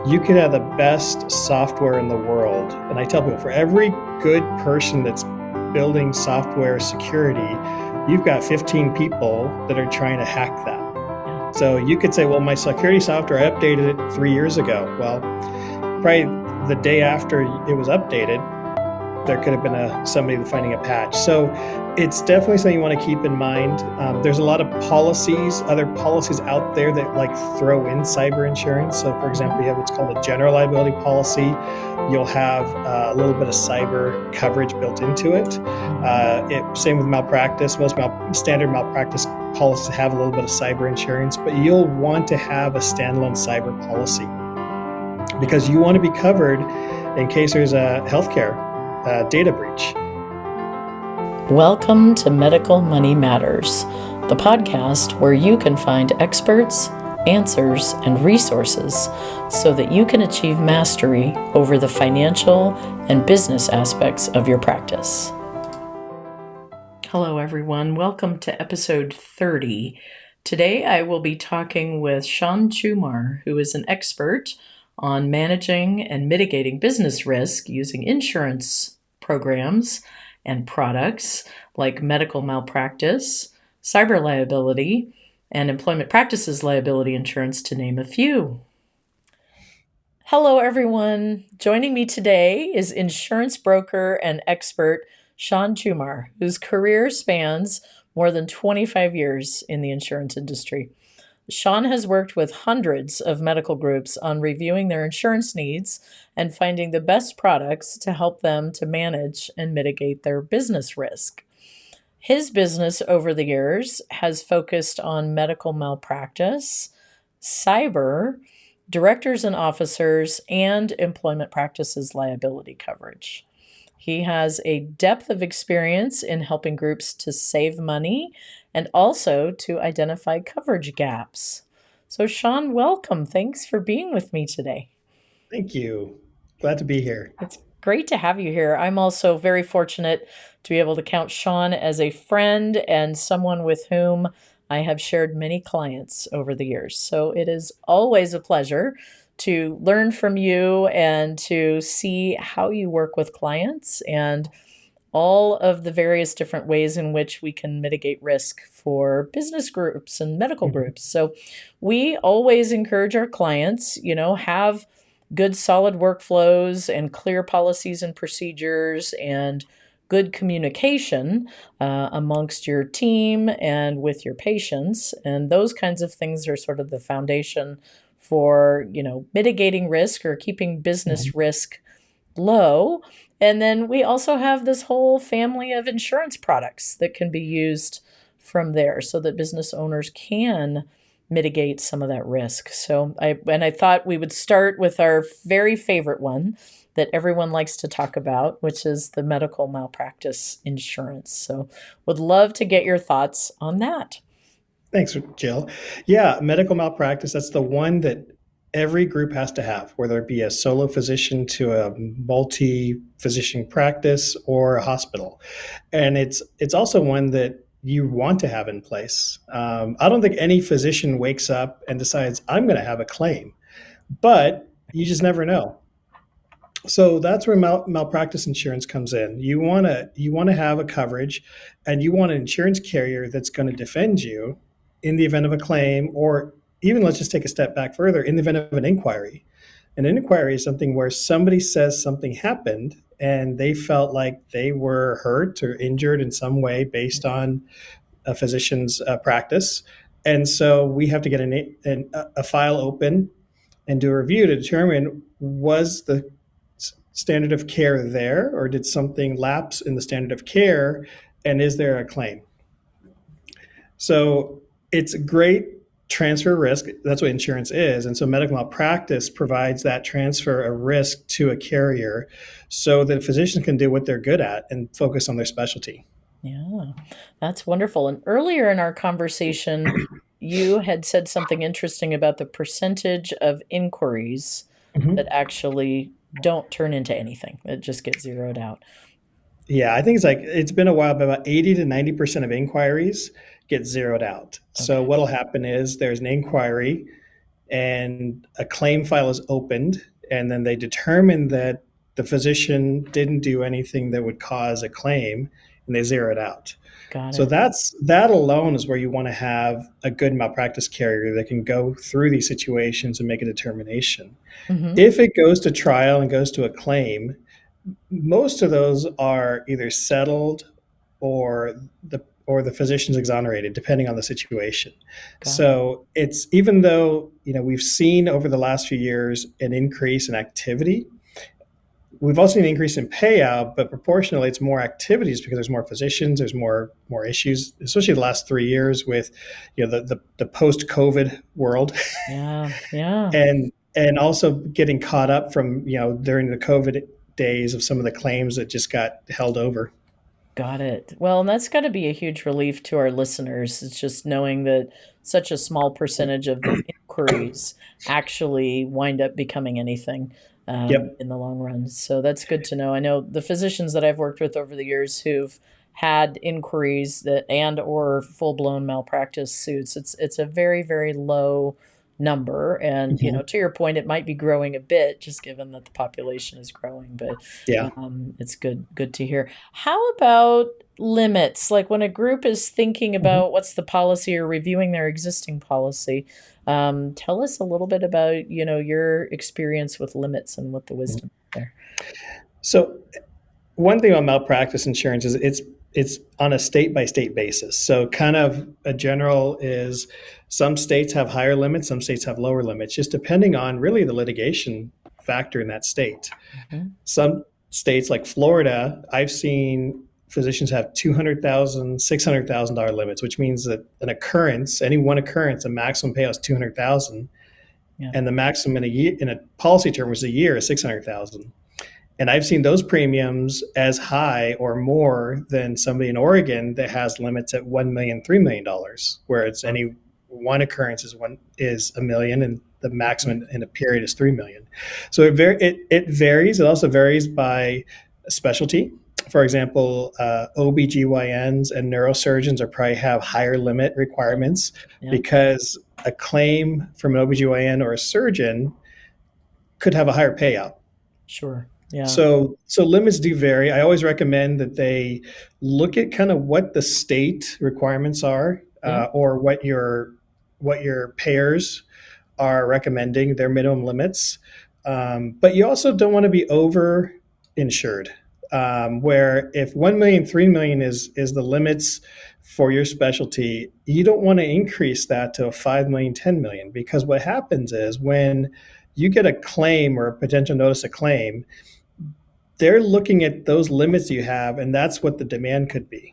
You could have the best software in the world. And I tell people, for every good person that's building software security, you've got 15 people that are trying to hack that. So you could say, well, my security software, I updated it 3 years ago. Well, probably the day after it was updated, there could have been somebody finding a patch. So it's definitely something you want to keep in mind. There's a lot of other policies out there that throw in cyber insurance. So for example, you have what's called a general liability policy. You'll have a little bit of cyber coverage built into it. Same with malpractice. Most standard malpractice policies have a little bit of cyber insurance, but you'll want to have a standalone cyber policy because you want to be covered in case there's a healthcare data breach. Welcome to Medical Money Matters, the podcast where you can find experts, answers, and resources so that you can achieve mastery over the financial and business aspects of your practice. Hello, everyone. Welcome to episode 30. Today, I will be talking with Shawn Chummar, who is an expert on managing and mitigating business risk using insurance programs and products like medical malpractice, cyber liability, and Employment Practices Liability Insurance, to name a few. Hello, everyone. Joining me today is insurance broker and expert Shawn Chummar, whose career spans more than 25 years in the insurance industry. Shawn has worked with hundreds of medical groups on reviewing their insurance needs and finding the best products to help them to manage and mitigate their business risk. His business over the years has focused on medical malpractice, cyber, directors and officers, and employment practices liability coverage. He has a depth of experience in helping groups to save money and also to identify coverage gaps. So, Shawn, welcome. Thanks for being with me today. Thank you. Glad to be here. It's great to have you here. I'm also very fortunate to be able to count Shawn as a friend and someone with whom I have shared many clients over the years. So it is always a pleasure to learn from you and to see how you work with clients and all of the various different ways in which we can mitigate risk for business groups and medical groups. So we always encourage our clients, have good solid workflows and clear policies and procedures and good communication amongst your team and with your patients. And those kinds of things are sort of the foundation for, mitigating risk or keeping business risk low. And then we also have this whole family of insurance products that can be used from there so that business owners can mitigate some of that risk. So I thought we would start with our very favorite one that everyone likes to talk about, which is the medical malpractice insurance. So would love to get your thoughts on that. Thanks, Jill. Yeah, medical malpractice, that's the one that every group has to have, whether it be a solo physician to a multi-physician practice or a hospital. And it's also one that you want to have in place. I don't think any physician wakes up and decides, I'm going to have a claim, but you just never know. So that's where malpractice insurance comes in. You want to have a coverage, and you want an insurance carrier that's going to defend you in the event of a claim, or even, let's just take a step back further, in the event of an inquiry. An inquiry is something where somebody says something happened and they felt like they were hurt or injured in some way based on a physician's practice. And so we have to get a file open and do a review to determine, was the standard of care there, or did something lapse in the standard of care, and is there a claim? So it's a great transfer risk. That's what insurance is. And so medical malpractice provides that transfer of risk to a carrier so that physicians can do what they're good at and focus on their specialty. Yeah, that's wonderful. And earlier in our conversation, you had said something interesting about the percentage of inquiries that actually don't turn into anything. It just gets zeroed out. Yeah, I think it's been a while, but about 80 to 90% of inquiries get zeroed out. Okay. So what'll happen is there's an inquiry, and a claim file is opened, and then they determine that the physician didn't do anything that would cause a claim, and they zero it out. Got So it. that alone is where you want to have a good malpractice carrier that can go through these situations and make a determination. Mm-hmm. If it goes to trial and goes to a claim, most of those are either settled or the physician's exonerated, depending on the situation. Got it. So it's, even though we've seen over the last few years an increase in activity, we've also seen an increase in payout, but proportionally it's more activities because there's more physicians, there's more issues, especially the last 3 years with the post COVID world, Yeah. Yeah. and also getting caught up from during the COVID days of some of the claims that just got held over. Got it. Well, and that's got to be a huge relief to our listeners. It's just knowing that such a small percentage of the inquiries actually wind up becoming anything Yep. in the long run. So that's good to know. I know the physicians that I've worked with over the years who've had inquiries that and or full-blown malpractice suits. It's a very, very low number, and Mhm. to your point, it might be growing a bit just given that the population is growing, but Yeah. it's good to hear. How about limits? Like when a group is thinking Mhm. about what's the policy or reviewing their existing policy, tell us a little bit about your experience with limits and what the wisdom there. So one thing about malpractice insurance is it's on a state by state basis. So kind of a general is some states have higher limits, some states have lower limits, just depending on really the litigation factor in that state. Hmm. Some states like Florida, I've seen physicians have $200,000, $600,000 limits, which means that an occurrence, any one occurrence, a maximum payout is 200,000, Yeah, and the maximum in a year, in a policy term, was a year is 600,000. And I've seen those premiums as high or more than somebody in Oregon that has limits at 1 million, $3 million, where it's any one occurrence is a million, and the maximum in a period is 3 million. So it varies. It also varies by specialty. For example, OBGYNs and neurosurgeons are probably have higher limit requirements yeah, because a claim from an OBGYN or a surgeon could have a higher payout. sure. Yeah, So limits do vary. I always recommend that they look at kind of what the state requirements are, yeah, or what your payers are recommending their minimum limits. But you also don't want to be over insured, where if 1 million, 3 million is the limits for your specialty, you don't want to increase that to 5 million, 10 million, because what happens is when you get a claim or a potential notice of claim, they're looking at those limits you have, and that's what the demand could be.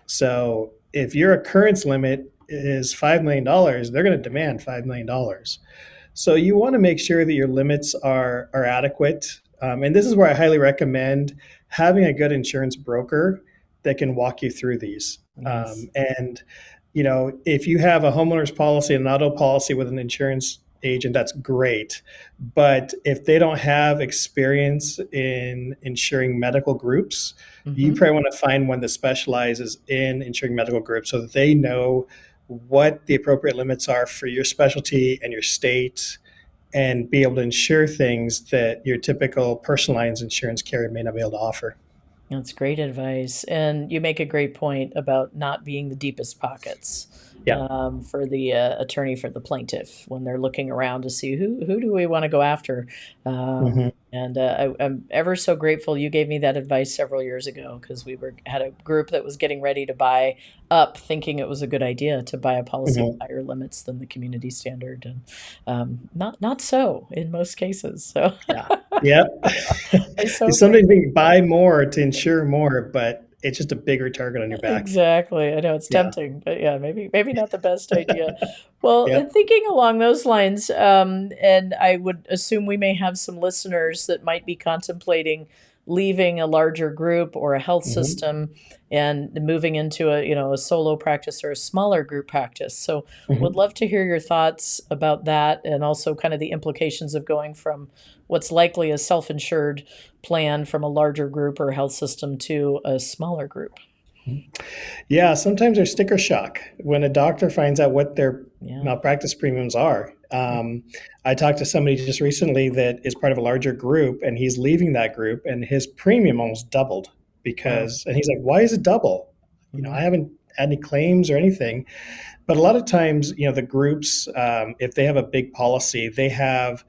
So if your occurrence limit is $5 million, they're going to demand $5 million. So you want to make sure that your limits are adequate. And this is where I highly recommend having a good insurance broker that can walk you through these. yes. And if you have a homeowner's policy and an auto policy with an insurance agent, that's great. But if they don't have experience in insuring medical groups, you Hmm. probably want to find one that specializes in insuring medical groups so that they know what the appropriate limits are for your specialty and your state, and be able to insure things that your typical personal lines insurance carrier may not be able to offer. That's great advice. And you make a great point about not being the deepest pockets Yeah. for the attorney for the plaintiff when they're looking around to see who do we want to go after. Mm-hmm. And I'm ever so grateful you gave me that advice several years ago because we had a group that was getting ready to buy up, thinking it was a good idea to buy a policy with Mm-hmm. higher limits than the community standard, and not so in most cases. So Yeah. Yeah. I so Sometimes appreciate we buy more to insure more, but it's just a bigger target on your back. exactly. I know it's Yeah. tempting, but yeah, maybe not the best idea. Well, Yeah. and thinking along those lines, and I would assume we may have some listeners that might be contemplating leaving a larger group or a health Mm-hmm. system and moving into a solo practice or a smaller group practice. So, would Mm-hmm. love to hear your thoughts about that, and also kind of the implications of going from what's likely a self-insured plan from a larger group or health system to a smaller group. Yeah, sometimes there's sticker shock when a doctor finds out what their Yeah. malpractice premiums are. I talked to somebody just recently that is part of a larger group, and he's leaving that group, and his premium almost doubled Wow. and he's like, "Why is it double? Hmm. I haven't had any claims or anything." But a lot of times, the groups, if they have a big policy, they have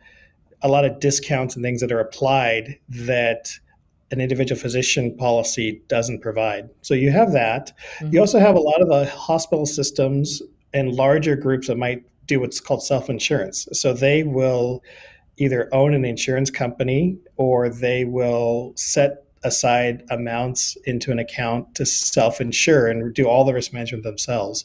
a lot of discounts and things that are applied that an individual physician policy doesn't provide. So you have that. You Hmm. also have a lot of the hospital systems and larger groups that might do what's called self-insurance. So they will either own an insurance company or they will set aside amounts into an account to self-insure and do all the risk management themselves.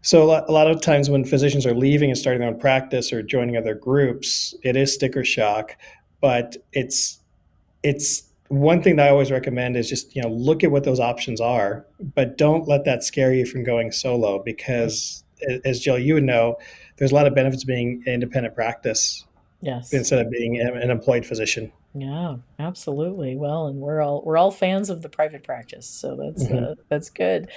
So a lot of times when physicians are leaving and starting their own practice or joining other groups, it is sticker shock, but it's one thing that I always recommend is just look at what those options are, but don't let that scare you from going solo because as Jill, you would know, there's a lot of benefits being an independent practice Yes. instead of being an employed physician. Yeah, absolutely. Well, and we're all fans of the private practice, so Mm-hmm. that's good.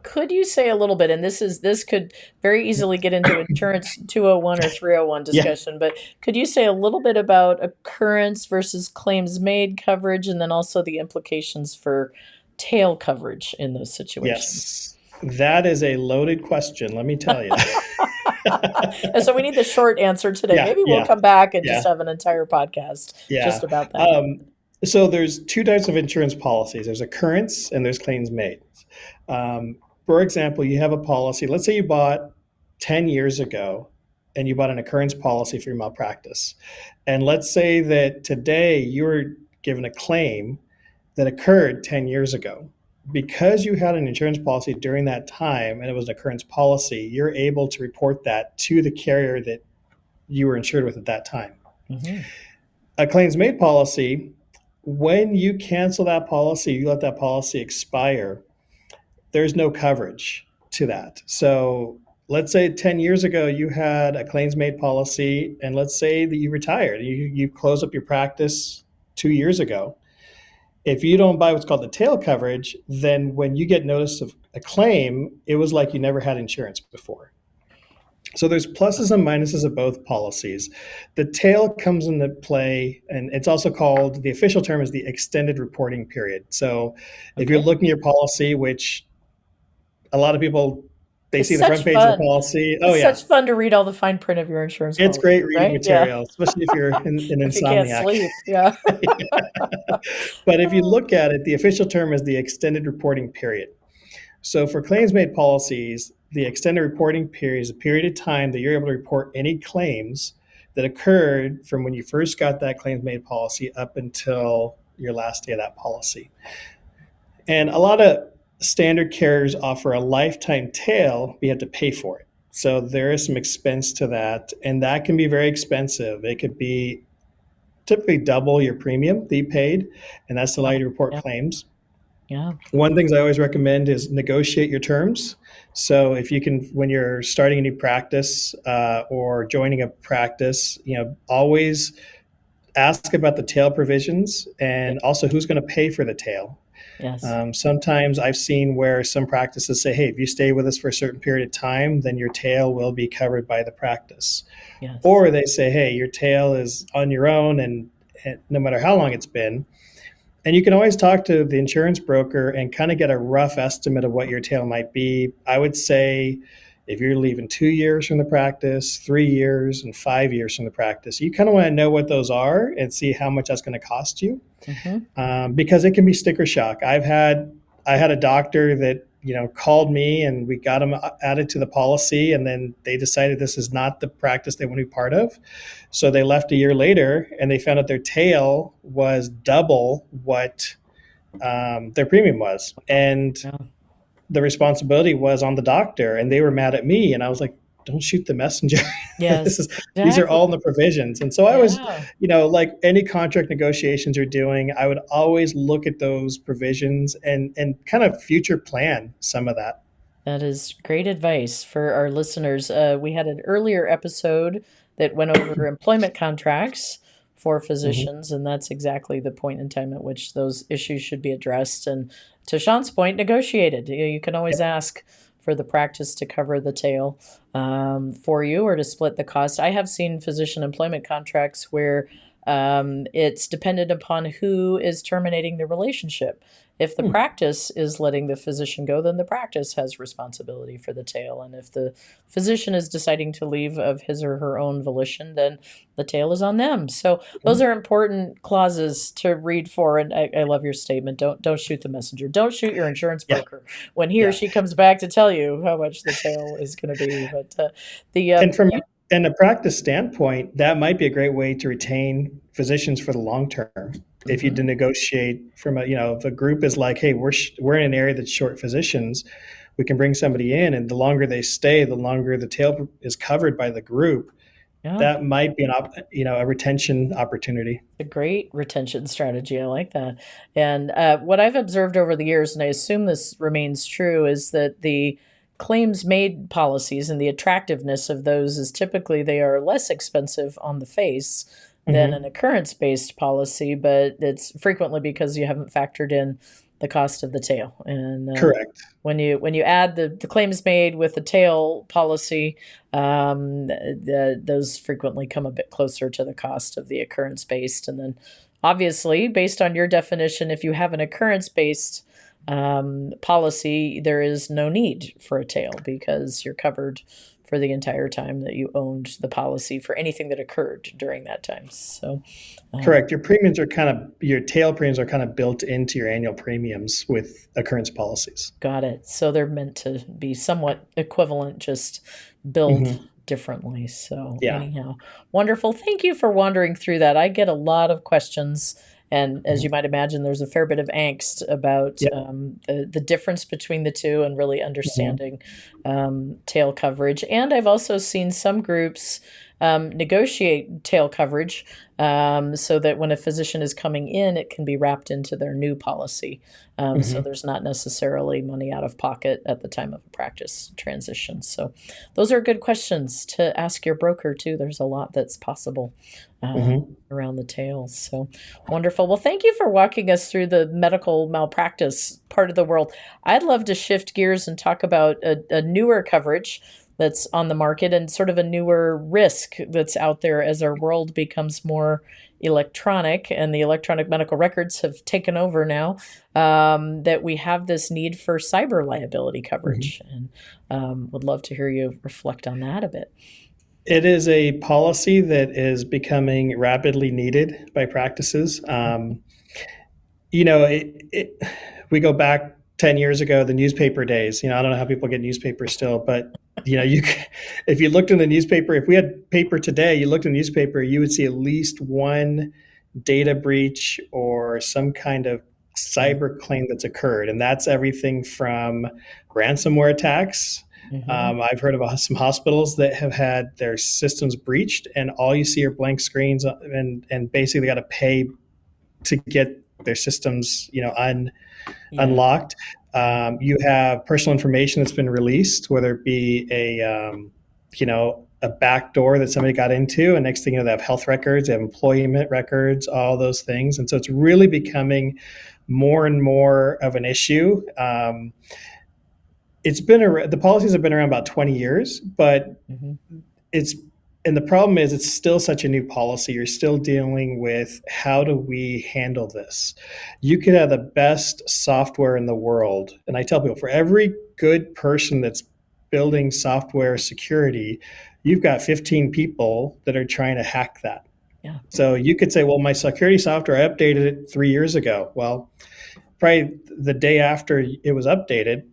Could you say a little bit? And this could very easily get into insurance 201 or 301 Yeah. discussion, but could you say a little bit about occurrence versus claims made coverage, and then also the implications for tail coverage in those situations? Yes. That is a loaded question, let me tell you. And so we need the short answer today. Yeah, Maybe we'll yeah, come back and just yeah, have an entire podcast yeah. just about that. Um, so there's two types of insurance policies. There's occurrence and there's claims made. Um, for example, you have a policy. Let's say you bought 10 years ago and you bought an occurrence policy for your malpractice. And let's say that today you were given a claim that occurred 10 years ago. Because you had an insurance policy during that time and it was an occurrence policy, you're able to report that to the carrier that you were insured with at that time. Hmm. A claims made policy, when you cancel that policy, you let that policy expire, there's no coverage to that. So let's say 10 years ago you had a claims made policy, and let's say that you retired, you close up your practice 2 years ago. If you don't buy what's called the tail coverage, then when you get notice of a claim, it was like you never had insurance before. So there's pluses and minuses of both policies. The tail comes into play, and it's also called, the official term is the extended reporting period. So if you're Okay. looking at your policy, which a lot of people, they It's see the front such page of the fun. policy. Oh It's yeah, such fun to read all the fine print of your insurance it's policy, great reading right? Yeah. material, especially if you're an If you can't insomniac. sleep. Yeah. But if you Oh, look at it, the official term is the extended reporting period. So for claims made policies, the extended reporting period is a period of time that you're able to report any claims that occurred from when you first got that claims made policy up until your last day of that policy. And a lot of standard carriers offer a lifetime tail, but you have to pay for it. So there is some expense to that, and that can be very expensive. It could be typically double your premium that you paid, and that's to allow wow. you to report Yeah. claims. Yeah. One things I always recommend is negotiate your terms. So if you can, when you're starting a new practice or joining a practice, always ask about the tail provisions Yeah. and also who's going to pay for the tail. Yes. Sometimes I've seen where some practices say, hey, if you stay with us for a certain period of time, then your tail will be covered by the practice. Yes. Or they say, hey, your tail is on your own, and no matter how long it's been. And you can always talk to the insurance broker and kind of get a rough estimate of what your tail might be. I would say if you're leaving 2 years from the practice, 3 years, and 5 years from the practice, you kind of want to know what those are and see how much that's going to cost you, Hmm. because it can be sticker shock. I had a doctor that called me and we got him added to the policy, and then they decided this is not the practice they want to be part of. So they left a year later and they found out their tail was double what their premium was. And Yeah. the responsibility was on the doctor, and they were mad at me. And I was like, don't shoot the messenger. Yes. These are all in Exactly. the provisions. And so I was, Yeah. like any contract negotiations you're doing, I would always look at those provisions and kind of future plan some of that. That is great advice for our listeners. We had an earlier episode that went over employment contracts for Mhm. physicians, and that's exactly the point in time at which those issues should be addressed. And to Sean's point, negotiated. You can always Yep. ask for the practice to cover the tail for you or to split the cost. I have seen physician employment contracts where it's dependent upon who is terminating the relationship. If the practice is letting the physician go, then the practice has responsibility for the tail. And if the physician is deciding to leave of his or her own volition, then the tail is on them. So those are important clauses to read for. And I love your statement. Don't shoot the messenger. Don't shoot your insurance Yeah. broker when he or Yeah. she comes back to tell you how much the tail is going to be. But And from a practice standpoint, that might be a great way to retain physicians for the long term. If you negotiate from if a group is like, hey, we're in an area that's short physicians, we can bring somebody in, and the longer they stay, the longer the tail is covered by the group. yeah. That might be a retention opportunity. A great retention strategy. I like that. And what I've observed over the years, and I assume this remains true, is that the claims made policies and the attractiveness of those is typically they are less expensive on the face than an occurrence-based policy, but it's frequently because you haven't factored in the cost of the tail. And Correct. when you add the claims made with the tail policy, those frequently come a bit closer to the cost of the occurrence-based. And then obviously, based on your definition, if you have an occurrence-based policy, there is no need for a tail because you're covered for the entire time that you owned the policy for anything that occurred during that time. So, correct. Your tail premiums are kind of built into your annual premiums with occurrence policies. got it. So they're meant to be somewhat equivalent, just billed differently. So Yeah. anyhow, wonderful. Thank you for wandering through that. I get a lot of questions. And as you might imagine, there's a fair bit of angst about Yep. the difference between the two and really understanding tail coverage. And I've also seen some groups negotiate tail coverage so that when a physician is coming in, it can be wrapped into their new policy. So there's not necessarily money out of pocket at the time of a practice transition. So those are good questions to ask your broker, too. There's a lot that's possible around the tails. So wonderful. Well, thank you for walking us through the medical malpractice part of the world. I'd love to shift gears and talk about a newer coverage that's on the market and sort of a newer risk that's out there as our world becomes more electronic and the electronic medical records have taken over now, that we have this need for cyber liability coverage. And would love to hear you reflect on that a bit. It is a policy that is becoming rapidly needed by practices. We go back 10 years ago, the newspaper days. I don't know how people get newspapers still, but if you looked in the newspaper, if we had paper today, you looked in the newspaper, you would see at least one data breach or some kind of cyber claim that's occurred. And that's everything from ransomware attacks. I've heard of some hospitals that have had their systems breached and all you see are blank screens and basically got to pay to get their systems, unlocked. You have personal information that's been released, whether it be a back door that somebody got into, and next thing you know, they have health records, they have employment records, all those things. And so it's really becoming more and more of an issue. The policies have been around about 20 years, but and the problem is it's still such a new policy. You're still dealing with how do we handle this? You could have the best software in the world. And I tell people, for every good person that's building software security, you've got 15 people that are trying to hack that. Yeah. So you could say, well, my security software, I updated it 3 years ago. Well, probably the day after it was updated,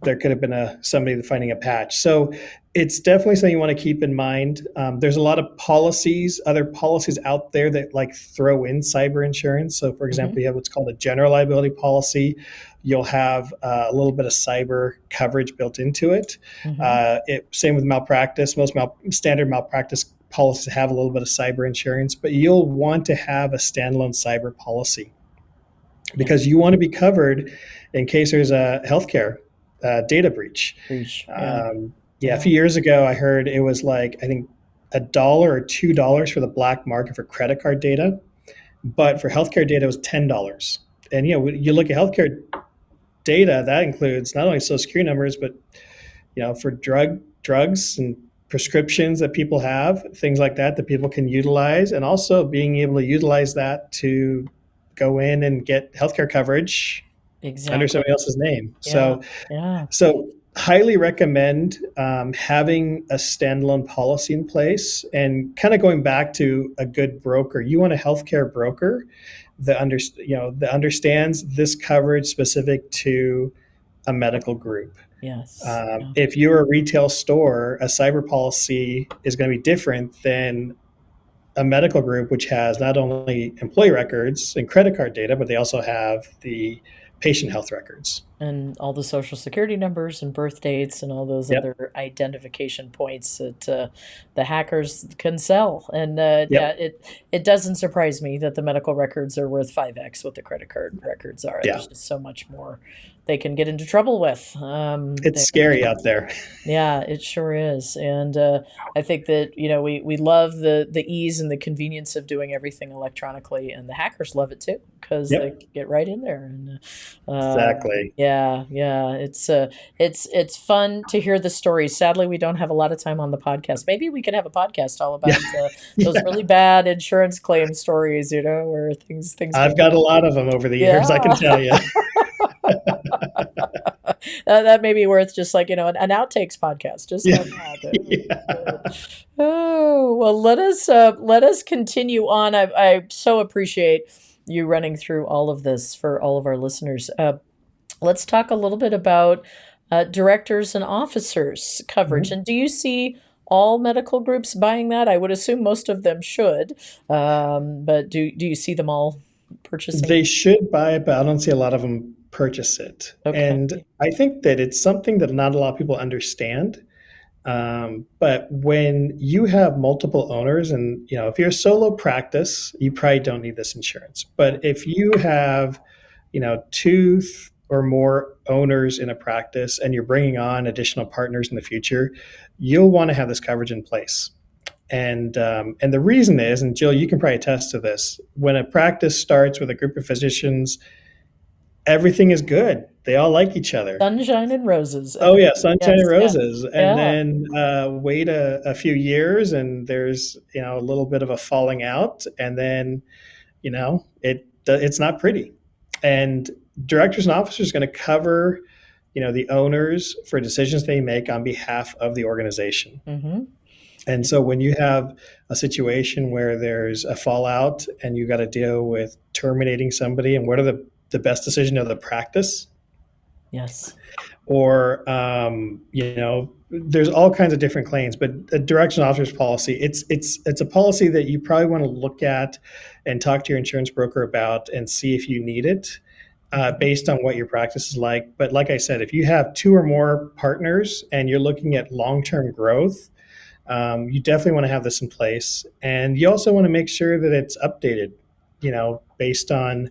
there could have been somebody finding a patch. So it's definitely something you want to keep in mind. There's a lot of other policies out there that like throw in cyber insurance. So for example, you have what's called a general liability policy. You'll have a little bit of cyber coverage built into it. Same with malpractice. Most standard malpractice policies have a little bit of cyber insurance, but you'll want to have a standalone cyber policy because you want to be covered in case there's a healthcare data breach. A few years ago, I heard it was like, I think $1 or $2 for the black market for credit card data, but for healthcare data, it was $10. And you look at healthcare data, that includes not only social security numbers, but for drugs and prescriptions that people have, things like that people can utilize, and also being able to utilize that to go in and get healthcare coverage under Exactly. somebody else's name. Yeah. So, Yeah. highly recommend having a standalone policy in place, and kind of going back to a good broker. You want a healthcare broker that understands this coverage specific to a medical group. Yes. Yeah. If you're a retail store, a cyber policy is going to be different than a medical group, which has not only employee records and credit card data, but they also have the patient health records. And all the social security numbers and birth dates and all those Yep. other identification points that the hackers can sell. And yeah, Yep. it doesn't surprise me that the medical records are worth 5x what the credit card records are. Yeah. There's just so much more they can get into trouble with. It's scary out there. Yeah, it sure is. And I think that, we love the ease and the convenience of doing everything electronically, and the hackers love it too, because they Yep. get right in there. And Exactly. yeah, yeah, it's fun to hear the stories. Sadly, we don't have a lot of time on the podcast. Maybe we could have a podcast all about Yeah. those Yeah. really bad insurance claim stories, where things I've get got a lot of them over the years, I can yeah. tell you. That may be worth just like, an outtakes podcast, just Yeah. on that. That would be Yeah. good. Oh, well, let us continue on. I so appreciate you running through all of this for all of our listeners. Let's talk a little bit about directors and officers coverage. Mhm. And do you see all medical groups buying that? I would assume most of them should, but do you see them all purchasing? They should buy it, but I don't see a lot of them purchase it. Okay. And I think that it's something that not a lot of people understand. But when you have multiple owners, and if you're a solo practice, you probably don't need this insurance. But if you have, two or more owners in a practice, and you're bringing on additional partners in the future, you'll want to have this coverage in place. And the reason is, and Jill, you can probably attest to this, when a practice starts with a group of physicians, everything is good. They all like each other. Sunshine and roses. Oh yeah, sunshine and Yes, yeah, roses. And yeah. then wait a few years, and there's a little bit of a falling out, and then it's not pretty. And directors and officers are going to cover the owners for decisions they make on behalf of the organization. Mm-hmm. And so when you have a situation where there's a fallout and you got to deal with terminating somebody, and what are the best decision of the practice? Yes. Or there's all kinds of different claims, but a direction officer's policy, it's a policy that you probably want to look at and talk to your insurance broker about and see if you need it, based on what your practice is like. But like I said, if you have two or more partners and you're looking at long-term growth, you definitely want to have this in place. And you also want to make sure that it's updated, based on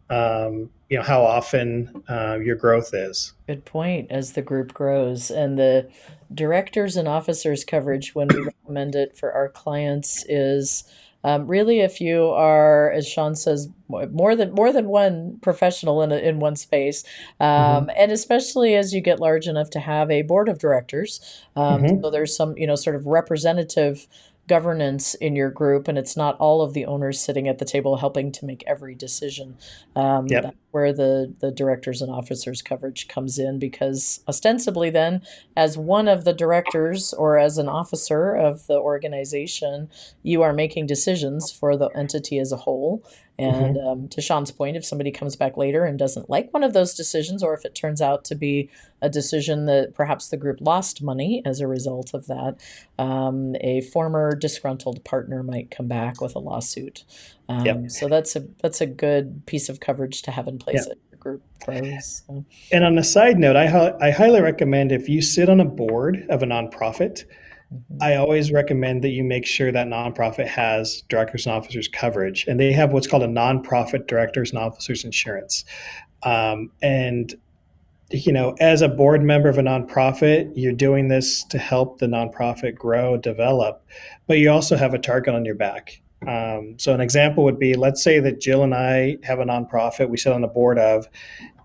how often your growth is. Good point. As the group grows, and the directors and officers coverage, when we recommend it for our clients, is really if you are, as Shawn says, more than one professional in one space, Mm-hmm. and especially as you get large enough to have a board of directors. Mm-hmm. So there's some sort of representative governance in your group, and it's not all of the owners sitting at the table helping to make every decision. That's Yep. where the directors and officers coverage comes in, because ostensibly then, as one of the directors or as an officer of the organization, you are making decisions for the entity as a whole. And Mm-hmm. to Shawn's point, if somebody comes back later and doesn't like one of those decisions, or if it turns out to be a decision that perhaps the group lost money as a result of that, a former disgruntled partner might come back with a lawsuit. Yep. So that's a good piece of coverage to have in place Yep. as your group grows. So, And on a side note, I highly recommend, if you sit on a board of a nonprofit, mhm. I always recommend that you make sure that nonprofit has directors and officers coverage, and they have what's called a nonprofit directors and officers insurance. And as a board member of a nonprofit, you're doing this to help the nonprofit grow, develop, but you also have a target on your back. So an example would be, let's say that Jill and I have a nonprofit we sit on the board of,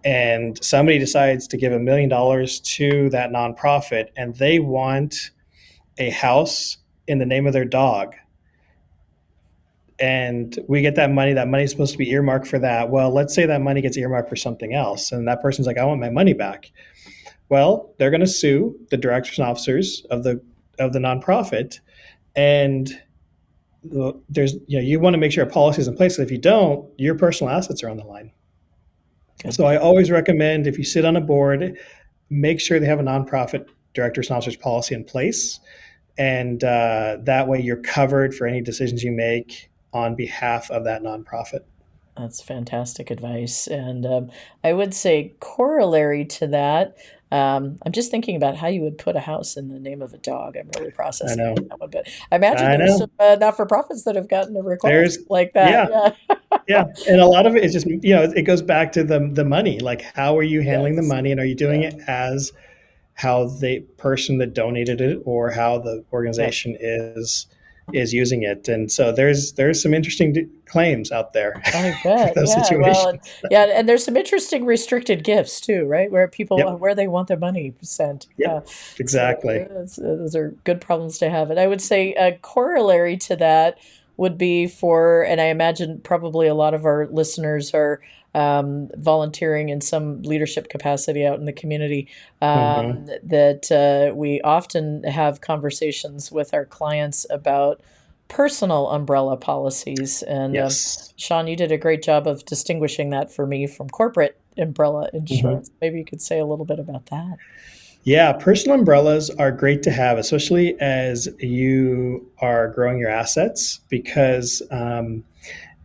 and somebody decides to give $1 million to that nonprofit, and they want a house in the name of their dog, and we get that money. That money is supposed to be earmarked for that. Well, let's say that money gets earmarked for something else, and that person's like, I want my money back. Well, they're going to sue the directors and officers of the nonprofit, and there's you want to make sure a policy is in place. If you don't, your personal assets are on the line. Good. So I always recommend, if you sit on a board, make sure they have a nonprofit directors and officers policy in place, and that way you're covered for any decisions you make on behalf of that nonprofit. That's fantastic advice. And I would say, corollary to that, I'm just thinking about how you would put a house in the name of a dog. I'm really I processing know. that one, but I imagine I there's some know. not for profits that have gotten a request There's like that. Yeah, Yeah. yeah, and a lot of it is just it goes back to the money. Like, how are you handling the Yes. money, and are you doing Yeah. it as how the person that donated it or how the Yep. organization is using it? And so there's some interesting claims out there I for bet. those Yeah. Well, and, situations. yeah, and there's some interesting restricted gifts too, right? Where people Yep, where they want their money sent. Yeah. yep, So exactly. those are good problems to have. And I would say a corollary to that would be for, and I imagine probably a lot of our listeners are volunteering in some leadership capacity out in the community. Hmm. That we often have conversations with our clients about personal umbrella policies. And Yes. Shawn, you did a great job of distinguishing that for me from corporate umbrella Hmm. insurance. Maybe you could say a little bit about that. Yeah, personal umbrellas are great to have, especially as you are growing your assets, because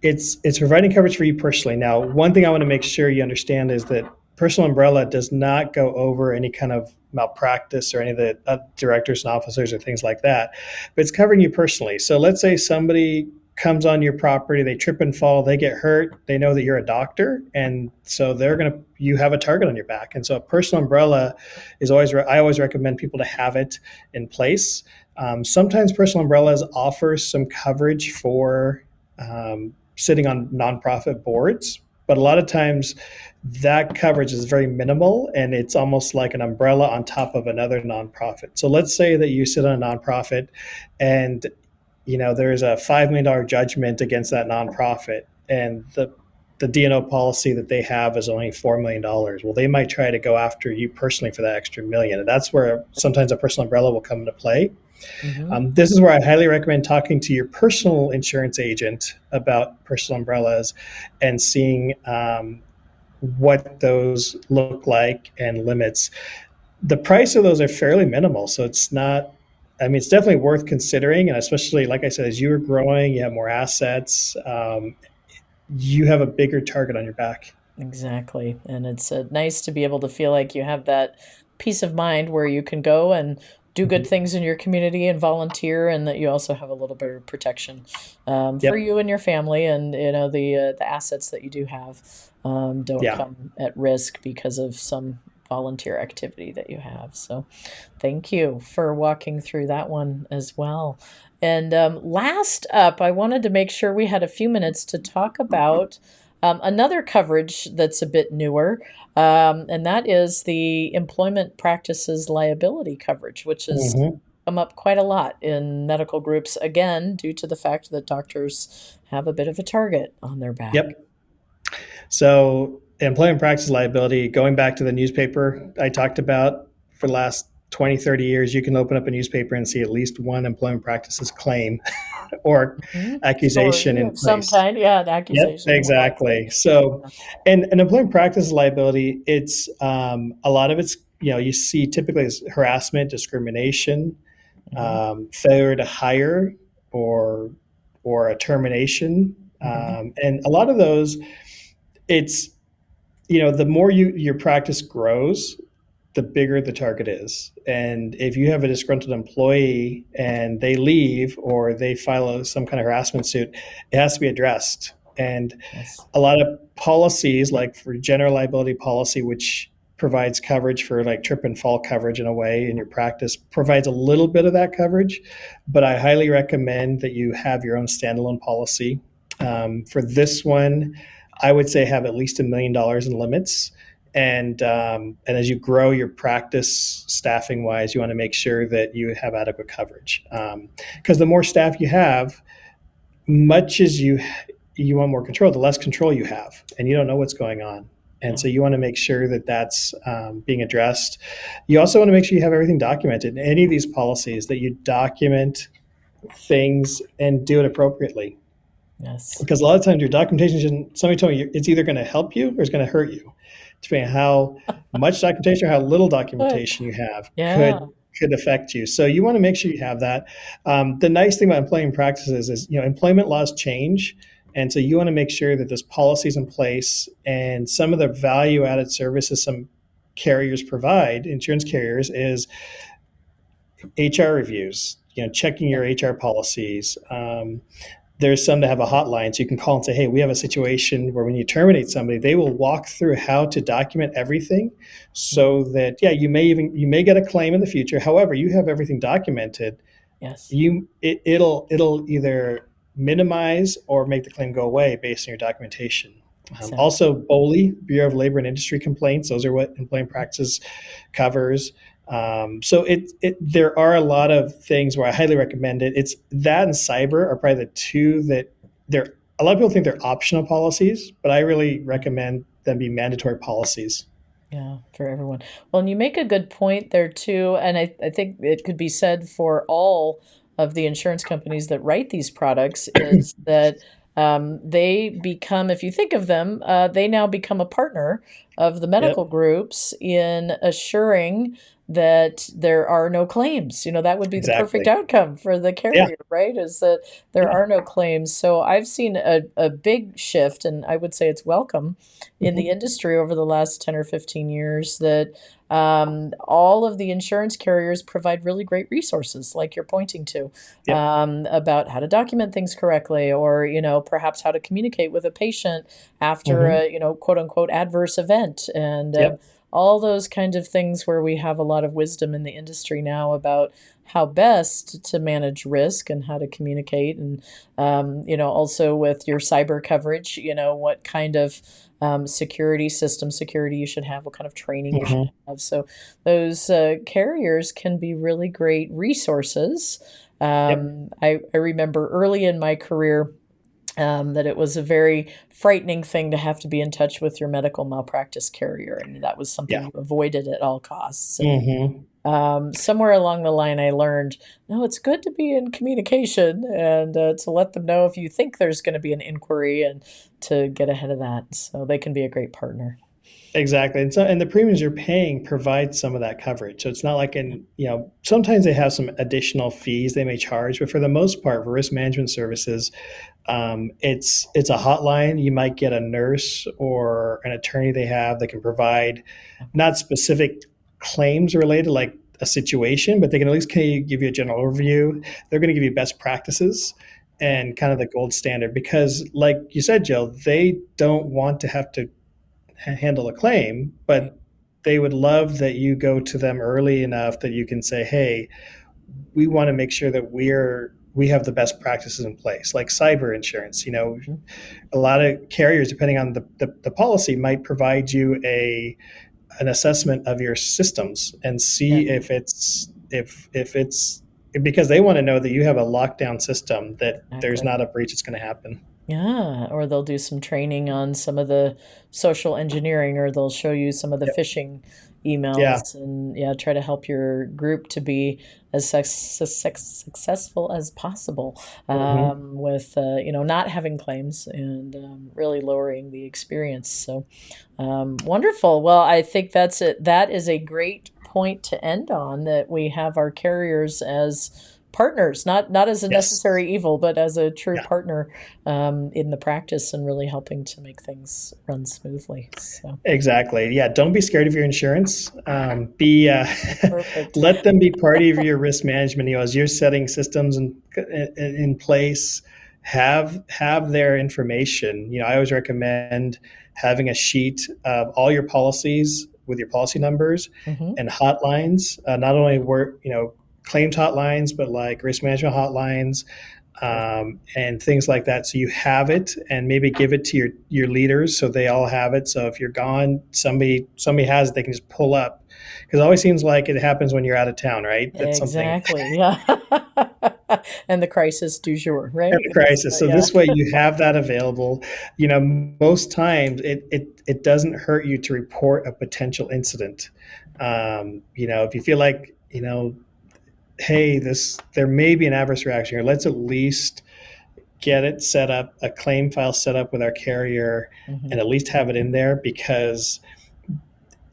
it's providing coverage for you personally. Now, one thing I want to make sure you understand is that personal umbrella does not go over any kind of malpractice or any of the directors and officers or things like that, but it's covering you personally. So let's say somebody comes on your property, they trip and fall, they get hurt, they know that you're a doctor, and so you have a target on your back. And so a personal umbrella is I always recommend people to have it in place. Sometimes personal umbrellas offer some coverage for sitting on nonprofit boards, but a lot of times that coverage is very minimal, and it's almost like an umbrella on top of another nonprofit. So let's say that you sit on a nonprofit, and there's a $5 million judgment against that nonprofit, and the D&O policy that they have is only $4 million. Well, they might try to go after you personally for that extra million, and that's where sometimes a personal umbrella will come into play. Hmm. This is where I highly recommend talking to your personal insurance agent about personal umbrellas and seeing what those look like and limits. The price of those are fairly minimal, so it's not. I mean, it's definitely worth considering, and especially, like I said, as you are growing, you have more assets, you have a bigger target on your back. Exactly. And it's nice to be able to feel like you have that peace of mind where you can go and do good Mhm. things in your community and volunteer, and that you also have a little bit of protection for Yep. you and your family, and the assets that you do have don't Yeah. come at risk because of some volunteer activity that you have. So thank you for walking through that one as well. And last up, I wanted to make sure we had a few minutes to talk about another coverage that's a bit newer, and that is the Employment Practices Liability coverage, which has Hmm. come up quite a lot in medical groups, again, due to the fact that doctors have a bit of a target on their back. Yep. So, employment practice liability, going back to the newspaper I talked about for the last 20, 30 years, you can open up a newspaper and see at least one employment practices claim or Mhm. accusation Story in of some place. kind, yeah, an Yep, accusation, exactly. exactly. So, and an employment practice liability, it's a lot of it's, you see typically is harassment, discrimination, Hmm. failure to hire, or or a termination, Hmm. and a lot of those, it's the more your practice grows, the bigger the target is. And if you have a disgruntled employee and they leave or they file some kind of harassment suit, it has to be addressed. And Yes. a lot of policies, like for general liability policy, which provides coverage for like trip and fall coverage in a way in your practice, provides a little bit of that coverage. But I highly recommend that you have your own standalone policy. For this one, I would say have at least $1 million in limits, And as you grow your practice staffing wise, you want to make sure that you have adequate coverage. Because the more staff you have, much as you want more control, the less control you have, and you don't know what's going on. And Yeah. so you want to make sure that that's being addressed. You also want to make sure you have everything documented in any of these policies, that you document things and do it appropriately. Yes. Because a lot of times your documentation, somebody told me it's either going to help you or it's going to hurt you, depending on how much documentation or how little Good. documentation you have Yeah. could affect you. So you want to make sure you have that. The nice thing about employment practices is, employment laws change, and so you want to make sure that there's policies in place, and some of the value added services some carriers provide, insurance carriers, is HR reviews. Checking Yeah. your HR policies. There's some that have a hotline, so you can call and say, hey, we have a situation where when you terminate somebody, they will walk through how to document everything, so that, yeah, you may get a claim in the future. However, you have everything documented. Yes. It'll either minimize or make the claim go away based on your documentation. Exactly. Also, BOLI, Bureau of Labor and Industry Complaints, those are what employment practices covers. So there are a lot of things where I highly recommend it. It's that and cyber are probably the two that they're. A lot of people think they're optional policies, but I really Yeah. recommend them be mandatory policies. Yeah, for everyone. Well, and you make a good point there too, and I think it could be said for all of the insurance companies that write these products is that they become, if you think of them, they now become a partner of the medical Yep, groups in assuring that there are no claims. That would be the perfect exactly. outcome for the Yeah, carrier, right? Is that there yeah. are no claims. So I've seen a big shift, and I would say it's welcome in the Mhm. industry over the last 10 or 15 years that all of the insurance carriers provide really great resources, like you're pointing to, Yep. about how to document things correctly, or, perhaps how to communicate with a patient after Hmm. a, quote unquote, adverse event. And Yep. all those kinds of things where we have a lot of wisdom in the industry now about how best to manage risk and how to communicate. And, also with your cyber coverage, what kind of security you should have, what kind of training you should Hmm. have. So those carriers can be really great resources. Yep. I remember early in my career that it was a very frightening thing to have to be in touch with your medical malpractice carrier, and that was something Yeah. you avoided at all costs. And Hmm. somewhere along the line, I learned, no, it's good to be in communication and to let them know if you think there's going to be an inquiry and to get ahead of that. So they can be a great partner. Exactly. And the premiums you're paying provide some of that coverage. So it's not like sometimes they have some additional fees they may charge, but for the most part, for risk management services, it's a hotline. You might get a nurse or an attorney they have that can provide not specific claims related, like a situation, but they can at least give you a general overview. They're going to give you best practices Yeah, and kind of the gold standard, because, like you said, Jill, they don't want to have to handle a claim, right. but they would love that you go to them early enough that you can say, hey, we want to make sure that we have the best practices in place, like cyber insurance. Mhm. A lot of carriers, depending on the policy, might provide you an assessment of your systems and Yeah, see if it's because they want to know that you have a lockdown system, that there's exactly. not a breach that's going to happen. Yeah, or they'll do some training on some of the social engineering, or they'll show you some of the Yep. phishing Yeah. emails, and yeah, try to help your group to be as successful as possible Hmm. with not having claims and really lowering the experience. So wonderful. Well, I think that's it. That is a great point to end on. That we have our carriers as partners, not as a Yes. necessary evil, but as a true Yeah. partner in the practice and really helping to make things run smoothly. So Exactly. Yeah. Don't be scared of your insurance. Be perfect. let them be part of your risk management. As you're setting systems in place, have their information. I always recommend having a sheet of all your policies with your policy numbers Hmm. and hotlines. Not only work claims hotlines, but like risk management hotlines. and things like that. So you have it, and maybe give it to your leaders so they all have it. So if you're gone, somebody has it, they can just pull up. Because it always seems like it happens when you're out of town, right? That's something Exactly. Yeah. And the crisis du jour, at right? the crisis. So Yeah. this way you have that available. Most times it doesn't hurt you to report a potential incident. If you feel like, hey, there may be an adverse reaction here, let's at least get it set up, a claim file set up with our carrier, Hmm. and at least have it in there because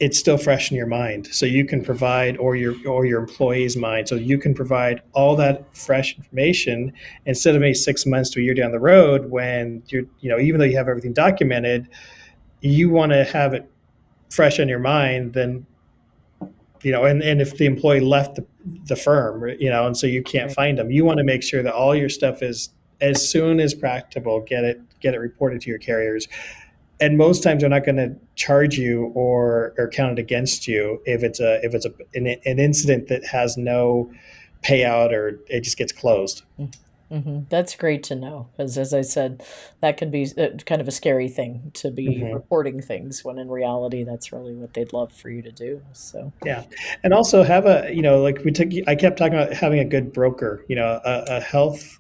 it's still fresh in your mind. So you can provide, or your employee's mind, so you can provide all that fresh information instead of maybe 6 months to a year down the road when even though you have everything documented, you want to have it fresh in your mind. Then and if the employee left the firm, and so you can't Right. find them, you want to make sure that all your stuff is, as soon as practicable, get it reported to your carriers. And most times they're not going to charge you or count it against you if it's an incident that has no payout, or it just gets closed. Hmm. That's great to know because, as I said, that can be kind of a scary thing to be Hmm. reporting things when in reality, that's really what they'd love for you to do. So, Yeah, and also have like I kept talking about having a good broker, a health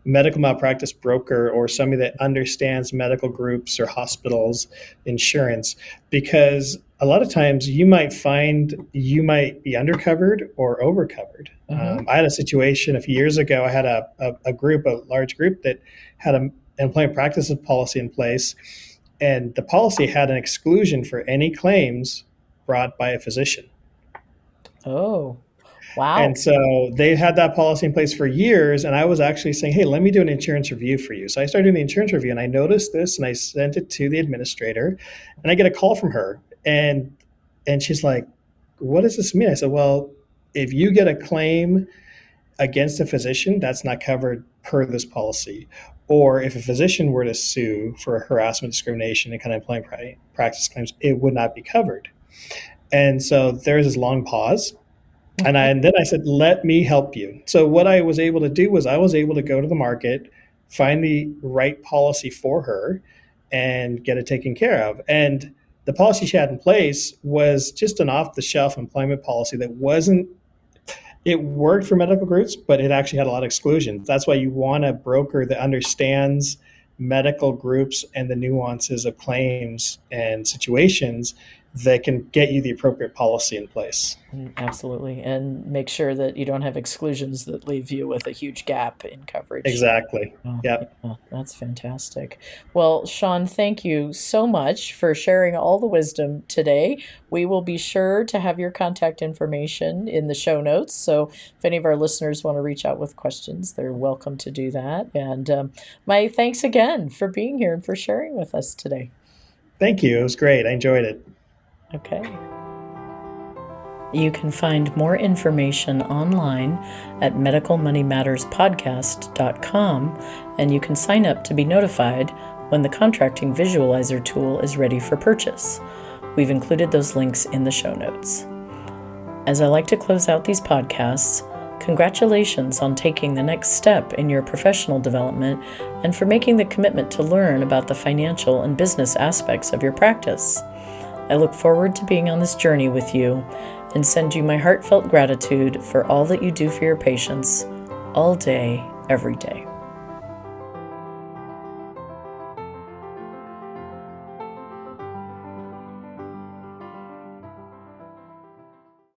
medical malpractice broker, or somebody that understands medical groups or hospitals insurance, because a lot of times you might find you might be undercovered or overcovered. hmm. I had a situation a few years ago. I had a large group that had an employment practices policy in place, and the policy had an exclusion for any claims brought by a physician. Oh, wow. And so they had that policy in place for years. And I was actually saying, hey, let me do an insurance review for you. So I started doing the insurance review, and I noticed this, and I sent it to the administrator, and I get a call from her. And she's like, what does this mean? I said, well, if you get a claim against a physician, that's not covered per this policy. Or if a physician were to sue for harassment, discrimination, and kind of employment practice claims, it would not be covered. And so there's this long pause, and then I said, let me help you. So what I was able to do was I was able to go to the market, find the right policy for her, and get it taken care of. And the policy she had in place was just an off the shelf employment policy that wasn't, it worked for medical groups, but it actually had a lot of exclusions. That's why you want a broker that understands medical groups and the nuances of claims and situations that can get you the appropriate policy in place. Absolutely. And make sure that you don't have exclusions that leave you with a huge gap in coverage. Exactly. Oh, Yep. yeah, that's fantastic. Well, Shawn, thank you so much for sharing all the wisdom today. We will be sure to have your contact information in the show notes. So if any of our listeners want to reach out with questions, they're welcome to do that. And my thanks again for being here and for sharing with us today. Thank you. It was great. I enjoyed it. Okay. You can find more information online at medicalmoneymatterspodcast.com, and you can sign up to be notified when the contracting visualizer tool is ready for purchase. We've included those links in the show notes. As I like to close out these podcasts, congratulations on taking the next step in your professional development and for making the commitment to learn about the financial and business aspects of your practice. I look forward to being on this journey with you and send you my heartfelt gratitude for all that you do for your patients all day, every day.